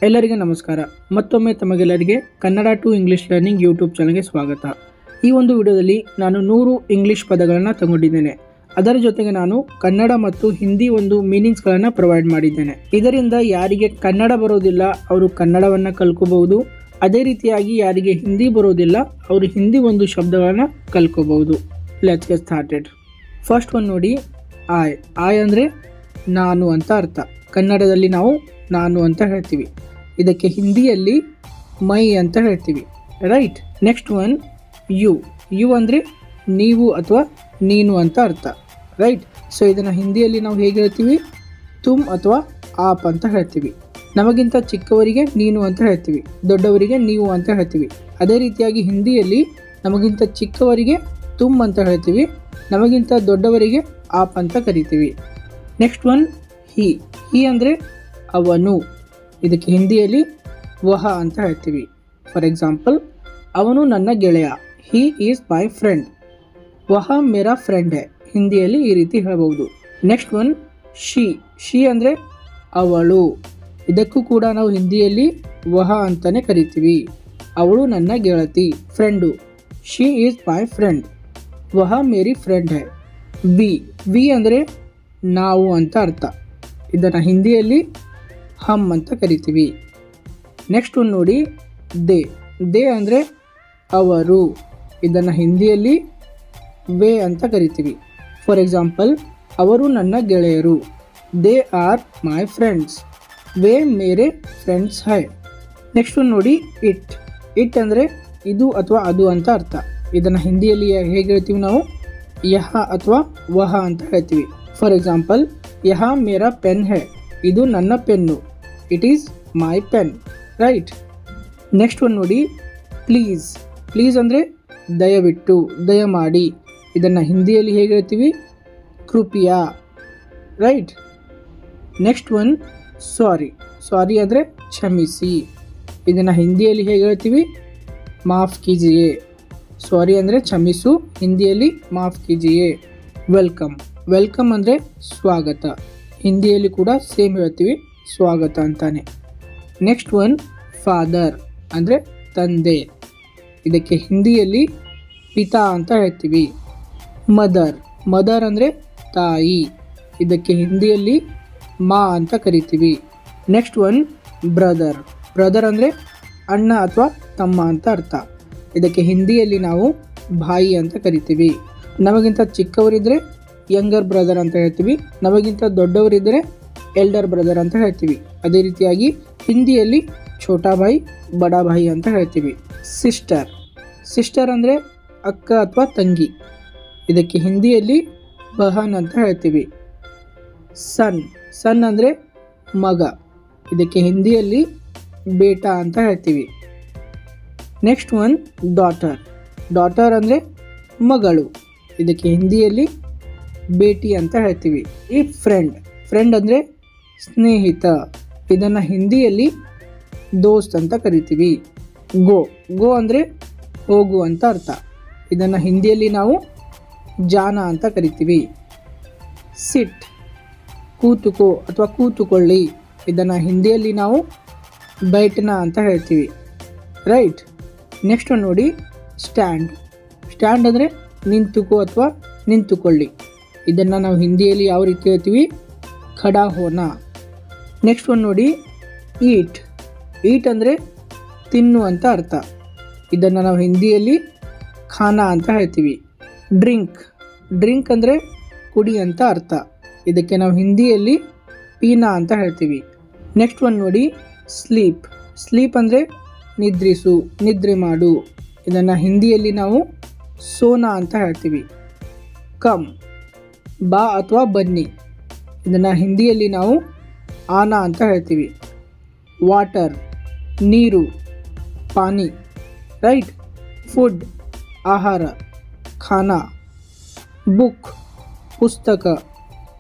ಎಲ್ಲರಿಗೂ ನಮಸ್ಕಾರ. ಮತ್ತೊಮ್ಮೆ ತಮಗೆಲ್ಲರಿಗೆ Kannada to English learning YouTube ಚಾನಲ್ಗೆ ಸ್ವಾಗತ. ಈ ಒಂದು ವಿಡಿಯೋದಲ್ಲಿ ನಾನು 100 ಇಂಗ್ಲಿಷ್ ಪದಗಳನ್ನು ತಗೊಂಡಿದ್ದೇನೆ. ಅದರ ಜೊತೆಗೆ ನಾನು ಕನ್ನಡ ಮತ್ತು ಹಿಂದಿ ಒಂದು ಮೀನಿಂಗ್ಸ್ಗಳನ್ನು ಪ್ರೊವೈಡ್ ಮಾಡಿದ್ದೇನೆ. ಇದರಿಂದ ಯಾರಿಗೆ ಕನ್ನಡ ಬರೋದಿಲ್ಲ ಅವರು ಕನ್ನಡವನ್ನು ಕಲ್ಕೋಬಹುದು. ಅದೇ ರೀತಿಯಾಗಿ ಯಾರಿಗೆ ಹಿಂದಿ ಬರೋದಿಲ್ಲ ಅವರು ಹಿಂದಿ ಒಂದು ಶಬ್ದಗಳನ್ನು ಕಲ್ಕೋಬಹುದು. Let's get started. First one ನೋಡಿ, ಐ ಅಂದರೆ ನಾನು ಅಂತ ಅರ್ಥ. ಕನ್ನಡದಲ್ಲಿ ನಾವು ನಾನು ಅಂತ ಹೇಳ್ತೀವಿ. ಇದಕ್ಕೆ ಹಿಂದಿಯಲ್ಲಿ ಮೈ ಅಂತ ಹೇಳ್ತೀವಿ, ರೈಟ್. ನೆಕ್ಸ್ಟ್ ಒನ್ ಯು ಅಂದರೆ ನೀವು ಅಥವಾ ನೀನು ಅಂತ ಅರ್ಥ, ರೈಟ್. ಸೊ ಇದನ್ನು ಹಿಂದಿಯಲ್ಲಿ ನಾವು ಹೇಗೆ ಹೇಳ್ತೀವಿ? ತುಮ್ ಅಥವಾ ಆಪ್ ಅಂತ ಹೇಳ್ತೀವಿ. ನಮಗಿಂತ ಚಿಕ್ಕವರಿಗೆ ನೀನು ಅಂತ ಹೇಳ್ತೀವಿ, ದೊಡ್ಡವರಿಗೆ ನೀವು ಅಂತ ಹೇಳ್ತೀವಿ. ಅದೇ ರೀತಿಯಾಗಿ ಹಿಂದಿಯಲ್ಲಿ ನಮಗಿಂತ ಚಿಕ್ಕವರಿಗೆ ತುಮ್ ಅಂತ ಹೇಳ್ತೀವಿ, ನಮಗಿಂತ ದೊಡ್ಡವರಿಗೆ ಆಪ್ ಅಂತ ಕರಿತೀವಿ. ನೆಕ್ಸ್ಟ್ ಒನ್ ಹಿ ಅಂದರೆ ಅವನು. ಇದಕ್ಕೆ ಹಿಂದಿಯಲ್ಲಿ ವಹ ಅಂತ ಹೇಳ್ತೀವಿ. ಫಾರ್ ಎಕ್ಸಾಂಪಲ್, ಅವನು ನನ್ನ ಗೆಳೆಯ, ಹಿ ಈಸ್ ಮೈ ಫ್ರೆಂಡ್. ವಹ ಮೇರಾ ಫ್ರೆಂಡ್ ಹೈ, ಹಿಂದಿಯಲ್ಲಿ ಈ ರೀತಿ ಹೇಳಬಹುದು. ನೆಕ್ಸ್ಟ್ ಒನ್ ಶಿ ಅಂದರೆ ಅವಳು. ಇದಕ್ಕೂ ಕೂಡ ನಾವು ಹಿಂದಿಯಲ್ಲಿ ವಹ ಅಂತಾನೆ ಕರಿತೀವಿ. ಅವಳು ನನ್ನ ಗೆಳತಿ, friend. She is my friend, ವಹ ಮೇರಿ ಫ್ರೆಂಡ್ ಹೈ. ವಿ ಅಂದರೆ ನಾವು ಅಂತ ಅರ್ಥ. ಇದನ್ನು ಹಿಂದಿಯಲ್ಲಿ ಹಮ್ ಅಂತ ಕರಿತೀವಿ. ನೆಕ್ಸ್ಟ್ ಒಂದು ನೋಡಿ, ದೇ ಅಂದರೆ ಅವರು. ಇದನ್ನು ಹಿಂದಿಯಲ್ಲಿ ವೇ ಅಂತ ಕರಿತೀವಿ. ಫಾರ್ ಎಕ್ಸಾಂಪಲ್, ಅವರು ನನ್ನ ಗೆಳೆಯರು, they are my friends, way ಮೇರೆ ಫ್ರೆಂಡ್ಸ್ ಹೈ. ನೆಕ್ಸ್ಟ್ ಒಂದು ನೋಡಿ, ಇಟ್ ಅಂದರೆ ಇದು ಅಥವಾ ಅದು ಅಂತ ಅರ್ಥ. ಇದನ್ನು ಹಿಂದಿಯಲ್ಲಿ ಹೇಗೆ ಹೇಳ್ತೀವಿ ನಾವು? ಯಹ ಅಥವಾ ವಹ ಅಂತ ಹೇಳ್ತೀವಿ. ಫಾರ್ ಎಕ್ಸಾಂಪಲ್, ಯಹ ಮೇರಾ ಪೆನ್ ಹೈ, ಇದು ನನ್ನ pen, it is my pen, right. Next ಒಂದು ನೋಡಿ, ಪ್ಲೀಸ್ ಅಂದರೆ ದಯವಿಟ್ಟು, ದಯಮಾಡಿ. ಇದನ್ನು ಹಿಂದಿಯಲ್ಲಿ ಹೇಗೆ ಹೇಳ್ತೀವಿ? ಕೃಪಯಾ, ರೈಟ್. ನೆಕ್ಸ್ಟ್ ಒನ್ ಸಾರಿ ಅಂದರೆ ಕ್ಷಮಿಸಿ. ಇದನ್ನು ಹಿಂದಿಯಲ್ಲಿ ಹೇಗೆ ಹೇಳ್ತೀವಿ? ಮಾಫ್ ಕೀಜಿಯೇ. ಸಾರಿ ಅಂದರೆ ಕ್ಷಮಿಸು, ಹಿಂದಿಯಲ್ಲಿ ಮಾಫ್ ಕೀಜಿಯೇ. ವೆಲ್ಕಮ್ ಅಂದರೆ ಸ್ವಾಗತ, ಹಿಂದಿಯಲ್ಲಿ ಕೂಡ ಸೇಮ್ ಹೇಳ್ತೀವಿ, ಸ್ವಾಗತ ಅಂತಾನೆ. ನೆಕ್ಸ್ಟ್ ಒನ್ ಫಾದರ್ ಅಂದರೆ ತಂದೆ. ಇದಕ್ಕೆ ಹಿಂದಿಯಲ್ಲಿ ಪಿತಾ ಅಂತ ಹೇಳ್ತೀವಿ. ಮದರ್ ಅಂದರೆ ತಾಯಿ. ಇದಕ್ಕೆ ಹಿಂದಿಯಲ್ಲಿ ಮಾ ಅಂತ ಕರಿತೀವಿ. ನೆಕ್ಸ್ಟ್ ಒನ್ ಬ್ರದರ್ ಅಂದರೆ ಅಣ್ಣ ಅಥವಾ ತಮ್ಮ ಅಂತ ಅರ್ಥ. ಇದಕ್ಕೆ ಹಿಂದಿಯಲ್ಲಿ ನಾವು ಭಾಯಿ ಅಂತ ಕರಿತೀವಿ. ನಮಗಿಂತ ಚಿಕ್ಕವರಿದ್ದರೆ ಯಂಗರ್ ಬ್ರದರ್ ಅಂತ ಹೇಳ್ತೀವಿ, ನಮಗಿಂತ ದೊಡ್ಡವರಿದ್ದರೆ ಎಲ್ಡರ್ ಬ್ರದರ್ ಅಂತ ಹೇಳ್ತೀವಿ. ಅದೇ ರೀತಿಯಾಗಿ ಹಿಂದಿಯಲ್ಲಿ ಛೋಟಾ ಭಾಯಿ, ಬಡಾ ಭಾಯಿ ಅಂತ ಹೇಳ್ತೀವಿ. ಸಿಸ್ಟರ್ ಅಂದರೆ ಅಕ್ಕ ಅಥವಾ ತಂಗಿ. ಇದಕ್ಕೆ ಹಿಂದಿಯಲ್ಲಿ ಬಹನ್ ಅಂತ ಹೇಳ್ತೀವಿ. ಸನ್ ಅಂದರೆ ಮಗ. ಇದಕ್ಕೆ ಹಿಂದಿಯಲ್ಲಿ ಬೇಟಾ ಅಂತ ಹೇಳ್ತೀವಿ. ನೆಕ್ಸ್ಟ್ ಒನ್ ಡಾಟರ್ ಅಂದರೆ ಮಗಳು. ಇದಕ್ಕೆ ಹಿಂದಿಯಲ್ಲಿ ಬೇಟಿ ಅಂತ ಹೇಳ್ತೀವಿ. ಈ ಫ್ರೆಂಡ್ ಅಂದರೆ ಸ್ನೇಹಿತ. ಇದನ್ನು ಹಿಂದಿಯಲ್ಲಿ ದೋಸ್ತ್ ಅಂತ ಕರಿತೀವಿ. ಗೋ ಅಂದರೆ ಹೋಗು ಅಂತ ಅರ್ಥ. ಇದನ್ನು ಹಿಂದಿಯಲ್ಲಿ ನಾವು ಜಾನ ಅಂತ ಕರಿತೀವಿ. ಸಿಟ್ ಕೂತುಕೋ ಅಥವಾ ಕೂತುಕೊಳ್ಳಿ. ಇದನ್ನು ಹಿಂದಿಯಲ್ಲಿ ನಾವು ಬೈಟ್ನಾ ಅಂತ ಹೇಳ್ತೀವಿ, ರೈಟ್. ನೆಕ್ಸ್ಟ್ ನೋಡಿ, ಸ್ಟ್ಯಾಂಡ್ ಅಂದರೆ ನಿಂತುಕೋ ಅಥವಾ ನಿಂತುಕೊಳ್ಳಿ. ಇದನ್ನು ನಾವು ಹಿಂದಿಯಲ್ಲಿ ಯಾವ ರೀತಿ ಹೇಳ್ತೀವಿ? ಖಡಾ ಹೋನಾ. ನೆಕ್ಸ್ಟ್ ಒಂದು ನೋಡಿ, ಈಟ್ ಅಂದರೆ ತಿನ್ನು ಅಂತ ಅರ್ಥ. ಇದನ್ನು ನಾವು ಹಿಂದಿಯಲ್ಲಿ ಖಾನಾ ಅಂತ ಹೇಳ್ತೀವಿ. ಡ್ರಿಂಕ್ ಅಂದರೆ ಕುಡಿ ಅಂತ ಅರ್ಥ. ಇದಕ್ಕೆ ನಾವು ಹಿಂದಿಯಲ್ಲಿ ಪೀನಾ ಅಂತ ಹೇಳ್ತೀವಿ. ನೆಕ್ಸ್ಟ್ ಒಂದು ನೋಡಿ, ಸ್ಲೀಪ್ ಅಂದರೆ ನಿದ್ರಿಸು, ನಿದ್ರೆ ಮಾಡು. ಇದನ್ನು ಹಿಂದಿಯಲ್ಲಿ ನಾವು ಸೋನಾ ಅಂತ ಹೇಳ್ತೀವಿ. ಬಾ ಅಥವಾ ಬನ್ನಿ. ಇದನ್ನು ಹಿಂದಿಯಲ್ಲಿ ನಾವು ಆನಾ ಅಂತ ಹೇಳ್ತೀವಿ. ವಾಟರ್ ನೀರು, ಪಾನಿ, ರೈಟ್. ಫುಡ್ ಆಹಾರ, ಖಾನಾ. ಬುಕ್ ಪುಸ್ತಕ,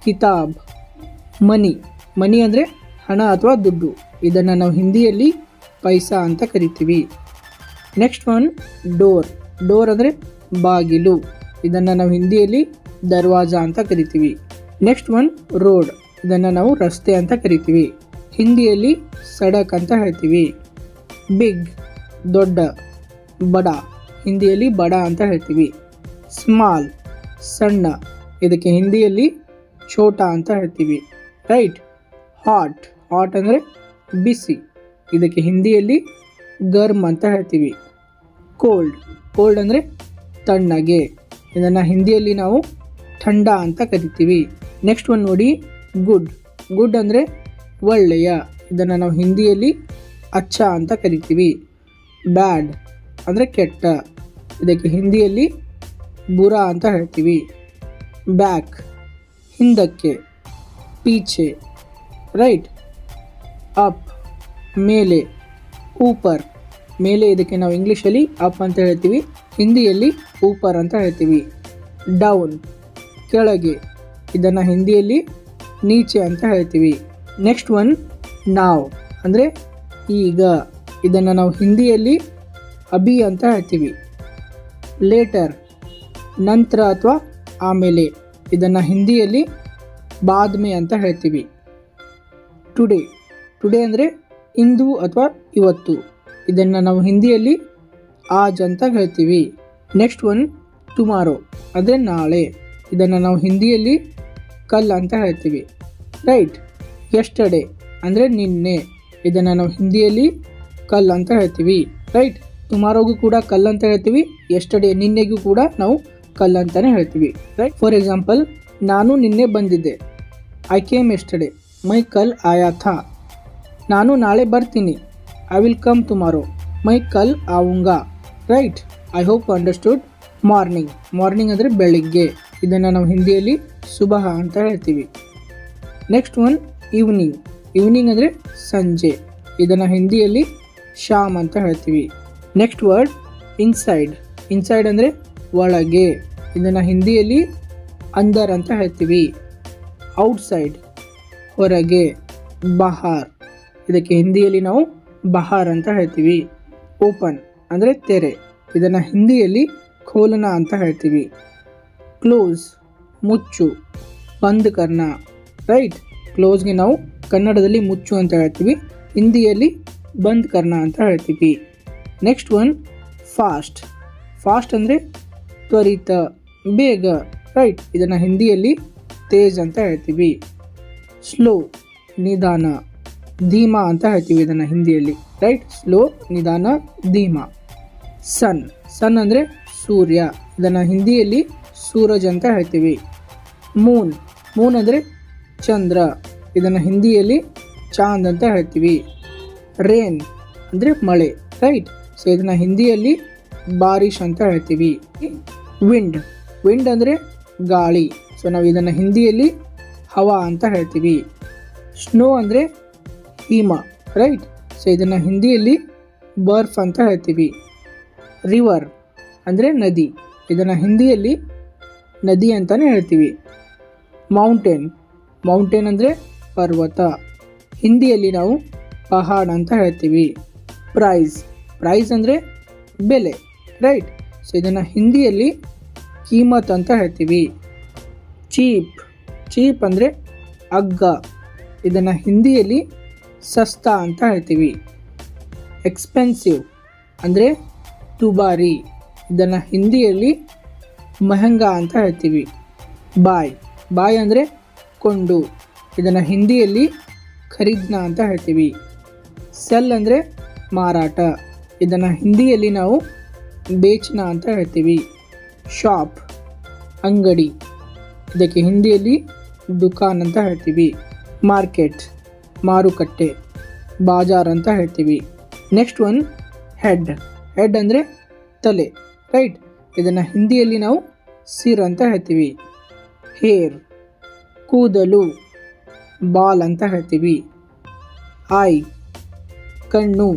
ಕಿತಾಬ್. ಮನಿ ಅಂದರೆ ಹಣ ಅಥವಾ ದುಡ್ಡು. ಇದನ್ನು ನಾವು ಹಿಂದಿಯಲ್ಲಿ ಪೈಸಾ ಅಂತ ಕರಿತೀವಿ. ನೆಕ್ಸ್ಟ್ ಒನ್ ಡೋರ್ ಅಂದರೆ ಬಾಗಿಲು. ಇದನ್ನು ನಾವು ಹಿಂದಿಯಲ್ಲಿ ದರ್ವಾಜಾ ಅಂತ ಕರಿತೀವಿ. Next one road. ಇದನ್ನು ನಾವು ರಸ್ತೆ ಅಂತ ಕರಿತೀವಿ. ಹಿಂದಿಯಲ್ಲಿ ಸಡಕ್ ಅಂತ ಹೇಳ್ತೀವಿ. ಬಿಗ್ ದೊಡ್ಡ, ಬಡ ಹಿಂದಿಯಲ್ಲಿ ಬಡ ಅಂತ ಹೇಳ್ತೀವಿ. ಸ್ಮಾಲ್ ಸಣ್ಣ, ಇದಕ್ಕೆ ಹಿಂದಿಯಲ್ಲಿ ಛೋಟ ಅಂತ ಹೇಳ್ತೀವಿ. ರೈಟ್. ಹಾಟ್ ಹಾಟ್ ಅಂದರೆ ಬಿಸಿ, ಇದಕ್ಕೆ ಹಿಂದಿಯಲ್ಲಿ ಗರ್ಮ್ ಅಂತ ಹೇಳ್ತೀವಿ. ಕೋಲ್ಡ್ ಕೋಲ್ಡ್ ಅಂದರೆ ತಣ್ಣಗೆ, ಇದನ್ನು ಹಿಂದಿಯಲ್ಲಿ ನಾವು ಥಂಡ ಅಂತ ಕರಿತೀವಿ. ನೆಕ್ಸ್ಟ್ ಒನ್ ನೋಡಿ, ಗುಡ್ ಗುಡ್ ಅಂದರೆ ಒಳ್ಳೆಯ, ಇದನ್ನು ನಾವು ಹಿಂದಿಯಲ್ಲಿ ಅಚ್ಚ ಅಂತ ಕರಿತೀವಿ. ಬ್ಯಾಡ್ ಅಂದರೆ ಕೆಟ್ಟ, ಇದಕ್ಕೆ ಹಿಂದಿಯಲ್ಲಿ ಬುರ ಅಂತ ಹೇಳ್ತೀವಿ. ಬ್ಯಾಕ್ ಹಿಂದಕ್ಕೆ, ಪೀಛೆ. ರೈಟ್. ಅಪ್ ಮೇಲೆ, ಊಪರ್ ಮೇಲೆ, ಇದಕ್ಕೆ ನಾವು ಇಂಗ್ಲೀಷಲ್ಲಿ ಅಪ್ ಅಂತ ಹೇಳ್ತೀವಿ, ಹಿಂದಿಯಲ್ಲಿ ಊಪರ್ ಅಂತ ಹೇಳ್ತೀವಿ. ಡೌನ್ ಕೆಳಗೆ, ಇದನ್ನು ಹಿಂದಿಯಲ್ಲಿ ನೀಚೆ ಅಂತ ಹೇಳ್ತೀವಿ. ನೆಕ್ಸ್ಟ್ ಒನ್ ನಾವ್ ಅಂದರೆ ಈಗ, ಇದನ್ನು ನಾವು ಹಿಂದಿಯಲ್ಲಿ ಅಭಿ ಅಂತ ಹೇಳ್ತೀವಿ. ಲೇಟರ್ ನಂತರ ಅಥವಾ ಆಮೇಲೆ, ಇದನ್ನು ಹಿಂದಿಯಲ್ಲಿ ಬಾದ್ಮೆ ಅಂತ ಹೇಳ್ತೀವಿ. ಟುಡೇ ಟುಡೇ ಅಂದರೆ ಇಂದು ಅಥವಾ ಇವತ್ತು, ಇದನ್ನು ನಾವು ಹಿಂದಿಯಲ್ಲಿ ಆಜ್ ಅಂತ ಹೇಳ್ತೀವಿ. ನೆಕ್ಸ್ಟ್ ಒನ್ ಟುಮಾರೋ ಅಂದರೆ ನಾಳೆ, ಇದನ್ನು ನಾವು ಹಿಂದಿಯಲ್ಲಿ ಕಲ್ ಅಂತ ಹೇಳ್ತೀವಿ. ರೈಟ್. ಯಸ್ಟರ್ಡೇ ಅಂದರೆ ನಿನ್ನೆ, ಇದನ್ನು ನಾವು ಹಿಂದಿಯಲ್ಲಿ ಕಲ್ ಅಂತ ಹೇಳ್ತೀವಿ. ರೈಟ್. ಟುಮಾರೋಗೂ ಕೂಡ ಕಲ್ ಅಂತ ಹೇಳ್ತೀವಿ, ಯಸ್ಟರ್ಡೇ ನಿನ್ನೆಗೂ ಕೂಡ ನಾವು ಕಲ್ ಅಂತಲೇ ಹೇಳ್ತೀವಿ. ರೈಟ್. ಫಾರ್ ಎಕ್ಸಾಂಪಲ್, ನಾನು ನಿನ್ನೆ ಬಂದಿದ್ದೆ. ಐ ಕೇಮ್ ಯಸ್ಟರ್ಡೇ, ಮೈ ಕಲ್ ಆಯಾ ಥಾ. ನಾನು ನಾಳೆ ಬರ್ತೀನಿ. ಐ ವಿಲ್ ಕಮ್ ಟುಮಾರೋ, ಮೈ ಕಲ್ ಆವುಂಗಾ. Right. I hope understood. Morning morning ಅಂದರೆ ಬೆಳಿಗ್ಗೆ, ಇದನ್ನು ನಾವು ಹಿಂದಿಯಲ್ಲಿ ಸುಬಹ ಅಂತ ಹೇಳ್ತೀವಿ. ನೆಕ್ಸ್ಟ್ ಒನ್ ಈವ್ನಿಂಗ್ ಈವ್ನಿಂಗ್ ಅಂದರೆ ಸಂಜೆ, ಇದನ್ನು ಹಿಂದಿಯಲ್ಲಿ ಶಾಮ್ ಅಂತ ಹೇಳ್ತೀವಿ. ನೆಕ್ಸ್ಟ್ ವರ್ಡ್ ಇನ್ಸೈಡ್ ಇನ್ಸೈಡ್ ಅಂದರೆ ಒಳಗೆ, ಇದನ್ನು ಹಿಂದಿಯಲ್ಲಿ ಅಂದರ್ ಅಂತ ಹೇಳ್ತೀವಿ. ಔಟ್ಸೈಡ್ ಹೊರಗೆ, ಬಹಾರ್, ಇದಕ್ಕೆ ಹಿಂದಿಯಲ್ಲಿ ನಾವು ಬಹಾರ್ ಅಂತ ಹೇಳ್ತೀವಿ. ಓಪನ್ ಅಂದರೆ ತೆರೆ, ಇದನ್ನು ಹಿಂದಿಯಲ್ಲಿ ಖೋಲನ ಅಂತ ಹೇಳ್ತೀವಿ. ಕ್ಲೋಸ್ ಮುಚ್ಚು, ಬಂದ್ ಕರ್ನ. ರೈಟ್. ಕ್ಲೋಸ್ಗೆ ನಾವು ಕನ್ನಡದಲ್ಲಿ ಮುಚ್ಚು ಅಂತ ಹೇಳ್ತೀವಿ, ಹಿಂದಿಯಲ್ಲಿ ಬಂದ್ ಕರ್ನ ಅಂತ ಹೇಳ್ತೀವಿ. ನೆಕ್ಸ್ಟ್ ಒನ್ ಫಾಸ್ಟ್ ಫಾಸ್ಟ್ ಅಂದರೆ ತ್ವರಿತ, ಬೇಗ. ರೈಟ್. ಇದನ್ನು ಹಿಂದಿಯಲ್ಲಿ ತೇಜ್ ಅಂತ ಹೇಳ್ತೀವಿ. ಸ್ಲೋ ನಿಧಾನ, ಧೀಮಾ ಅಂತ ಹೇಳ್ತೀವಿ ಇದನ್ನು ಹಿಂದಿಯಲ್ಲಿ. ರೈಟ್. ಸ್ಲೋ ನಿಧಾನ ಧೀಮಾ. ಸನ್ ಸನ್ ಅಂದರೆ ಸೂರ್ಯ, ಇದನ್ನು ಹಿಂದಿಯಲ್ಲಿ ಸೂರಜ್ ಅಂತ ಹೇಳ್ತೀವಿ. ಮೂನ್ ಮೂನ್ ಅಂದರೆ ಚಂದ್ರ, ಇದನ್ನು ಹಿಂದಿಯಲ್ಲಿ ಚಾಂದ್ ಅಂತ ಹೇಳ್ತೀವಿ. ರೇನ್ ಅಂದರೆ ಮಳೆ. ರೈಟ್. ಸೊ ಇದನ್ನು ಹಿಂದಿಯಲ್ಲಿ ಬಾರಿಶ್ ಅಂತ ಹೇಳ್ತೀವಿ. ವಿಂಡ್ ವಿಂಡ್ ಅಂದರೆ ಗಾಳಿ, ಸೊ ನಾವು ಇದನ್ನು ಹಿಂದಿಯಲ್ಲಿ ಹವಾ ಅಂತ ಹೇಳ್ತೀವಿ. ಸ್ನೋ ಅಂದರೆ ಹಿಮ. ರೈಟ್. ಸೊ ಇದನ್ನು ಹಿಂದಿಯಲ್ಲಿ ಬರ್ಫ್ ಅಂತ ಹೇಳ್ತೀವಿ. ರಿವರ್ ಅಂದರೆ ನದಿ, ಇದನ್ನು ಹಿಂದಿಯಲ್ಲಿ ನದಿ ಅಂತಲೇ ಹೇಳ್ತೀವಿ. ಮೌಂಟೇನ್ ಮೌಂಟೇನ್ ಅಂದರೆ ಪರ್ವತ, ಹಿಂದಿಯಲ್ಲಿ ನಾವು ಪಹಾಡ್ ಅಂತ ಹೇಳ್ತೀವಿ. ಪ್ರೈಸ್ ಪ್ರೈಸ್ ಅಂದರೆ ಬೆಲೆ. ರೈಟ್. ಸೊ ಇದನ್ನು ಹಿಂದಿಯಲ್ಲಿ ಕೀಮತ್ ಅಂತ ಹೇಳ್ತೀವಿ. ಚೀಪ್ ಚೀಪ್ ಅಂದರೆ ಅಗ್ಗ, ಇದನ್ನು ಹಿಂದಿಯಲ್ಲಿ ಸಸ್ತಾ ಅಂತ ಹೇಳ್ತೀವಿ. ಎಕ್ಸ್ಪೆನ್ಸಿವ್ ಅಂದರೆ ದುಬಾರಿ, ಇದನ್ನು ಹಿಂದಿಯಲ್ಲಿ ಮೆಹಂಗಾ ಅಂತ ಹೇಳ್ತೀವಿ. ಬಾಯ್ ಬಾಯ್ ಅಂದರೆ ಕೊಂಡು, ಇದನ್ನು ಹಿಂದಿಯಲ್ಲಿ ಖರೀದ್ನ ಅಂತ ಹೇಳ್ತೀವಿ. ಸೆಲ್ ಅಂದರೆ ಮಾರಾಟ, ಇದನ್ನು ಹಿಂದಿಯಲ್ಲಿ ನಾವು ಬೇಚ್ನ ಅಂತ ಹೇಳ್ತೀವಿ. ಶಾಪ್ ಅಂಗಡಿ, ಇದಕ್ಕೆ ಹಿಂದಿಯಲ್ಲಿ ದುಕಾನ್ ಅಂತ ಹೇಳ್ತೀವಿ. ಮಾರ್ಕೆಟ್ ಮಾರುಕಟ್ಟೆ, ಬಾಜಾರ್ ಅಂತ ಹೇಳ್ತೀವಿ. ನೆಕ್ಸ್ಟ್ ಒನ್ ಹೆಡ್ ಹೆಡ್ ಅಂದರೆ ತಲೆ. ರೈಟ್. ಇದನ್ನು ಹಿಂದಿಯಲ್ಲಿ ನಾವು ಸಿರ್ ಅಂತ ಹೇಳ್ತೀವಿ. ಹೇರ್ ಕೂದಲು, ಬಾಲ್ ಅಂತ ಹೇಳ್ತೀವಿ. ಐ ಕಣ್ಣು,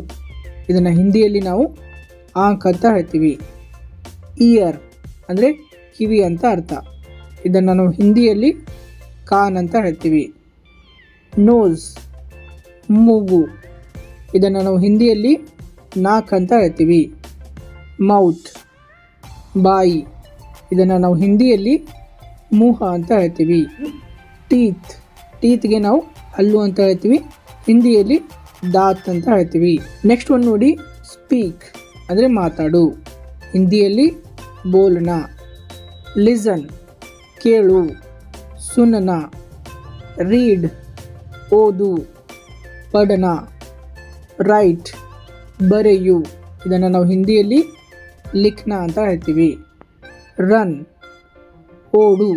ಇದನ್ನು ಹಿಂದಿಯಲ್ಲಿ ನಾವು ಆಂಖ್ ಅಂತ ಹೇಳ್ತೀವಿ. ಇಯರ್ ಅಂದರೆ ಕಿವಿ ಅಂತ ಅರ್ಥ, ಇದನ್ನು ನಾವು ಹಿಂದಿಯಲ್ಲಿ ಕಾನ್ ಅಂತ ಹೇಳ್ತೀವಿ. ನೋಸ್ ಮೂಗು, ಇದನ್ನು ನಾವು ಹಿಂದಿಯಲ್ಲಿ ನಾಕ್ ಅಂತ ಹೇಳ್ತೀವಿ. ಮೌತ್ ಬಾಯಿ, ಇದನ್ನು ನಾವು ಹಿಂದಿಯಲ್ಲಿ ಮೂಹ ಅಂತ ಹೇಳ್ತೀವಿ. ಟೀತ್ಗೆ ನಾವು ಹಲ್ಲು ಅಂತ ಹೇಳ್ತೀವಿ, ಹಿಂದಿಯಲ್ಲಿ ದಾತ್ ಅಂತ ಹೇಳ್ತೀವಿ. ನೆಕ್ಸ್ಟ್ ಒಂದು ನೋಡಿ, ಸ್ಪೀಕ್ ಅಂದರೆ ಮಾತಾಡು, ಹಿಂದಿಯಲ್ಲಿ ಬೋಲ್ನಾ. ಲಿಸನ್ ಕೇಳು, ಸುನನಾ. ರೀಡ್ ಓದು, ಪಢನಾ. ರೈಟ್ ಬರೆಯು, ಇದನ್ನು ನಾವು ಹಿಂದಿಯಲ್ಲಿ ಲಿಖ್ನಾ ಅಂತ ಹೇಳ್ತೀವಿ. ರನ್ ಓಡು,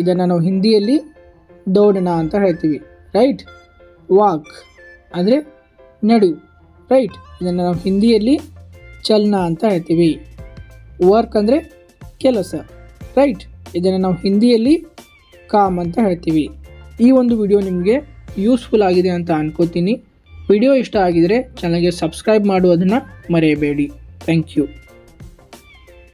ಇದನ್ನು ನಾವು ಹಿಂದಿಯಲ್ಲಿ ದೌಡನಾ ಅಂತ ಹೇಳ್ತೀವಿ. ರೈಟ್. ವಾಕ್ ಅಂದರೆ ನಡು. ರೈಟ್, ಇದನ್ನು ನಾವು ಹಿಂದಿಯಲ್ಲಿ ಚಲನಾ ಅಂತ ಹೇಳ್ತೀವಿ. ವರ್ಕ್ ಅಂದರೆ ಕೆಲಸ. ರೈಟ್, ಇದನ್ನು ನಾವು ಹಿಂದಿಯಲ್ಲಿ ಕಾಮ್ ಅಂತ ಹೇಳ್ತೀವಿ. ಈ ಒಂದು ವಿಡಿಯೋ ನಿಮಗೆ ಯೂಸ್ಫುಲ್ ಆಗಿದೆ ಅಂತ ಅನ್ಕೋತೀನಿ. ವಿಡಿಯೋ ಇಷ್ಟ ಆಗಿದರೆ ಚಾನಲ್ಗೆ ಸಬ್ಸ್ಕ್ರೈಬ್ ಮಾಡುವುದನ್ನು ಮರೆಯಬೇಡಿ. Thank you.